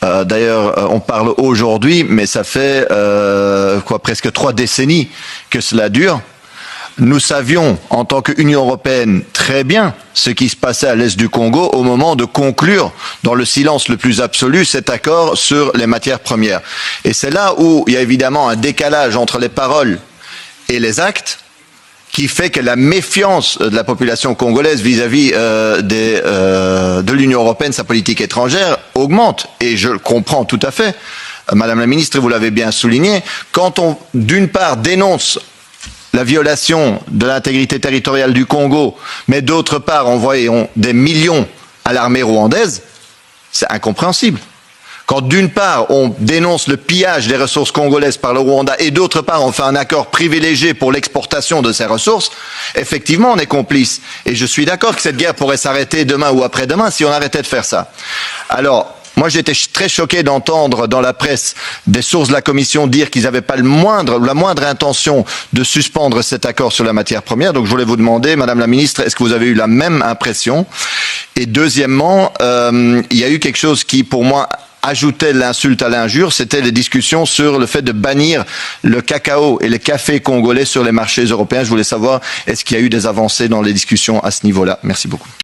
D'ailleurs, on parle aujourd'hui, mais ça fait presque 3 décennies que cela dure. Nous savions, en tant qu'Union européenne, très bien ce qui se passait à l'est du Congo au moment de conclure, dans le silence le plus absolu, cet accord sur les matières premières. Et c'est là où il y a évidemment un décalage entre les paroles et les actes, qui fait que la méfiance de la population congolaise vis-à-vis de l'Union européenne, sa politique étrangère, augmente. Et je le comprends tout à fait. Madame la ministre, vous l'avez bien souligné, quand on, d'une part, dénonce la violation de l'intégrité territoriale du Congo, mais d'autre part, envoyons des millions à l'armée rwandaise, c'est incompréhensible. Quand d'une part, on dénonce le pillage des ressources congolaises par le Rwanda et d'autre part, on fait un accord privilégié pour l'exportation de ces ressources, effectivement, on est complice. Et je suis d'accord que cette guerre pourrait s'arrêter demain ou après-demain si on arrêtait de faire ça. Alors, moi, j'étais très choqué d'entendre dans la presse des sources de la Commission dire qu'ils n'avaient pas la moindre intention de suspendre cet accord sur la matière première. Donc, je voulais vous demander, Madame la Ministre, est-ce que vous avez eu la même impression? Et deuxièmement, il y a eu quelque chose qui, pour moi, ajoutait l'insulte à l'injure, c'était les discussions sur le fait de bannir le cacao et le café congolais sur les marchés européens. Je voulais savoir, est-ce qu'il y a eu des avancées dans les discussions à ce niveau-là? Merci beaucoup.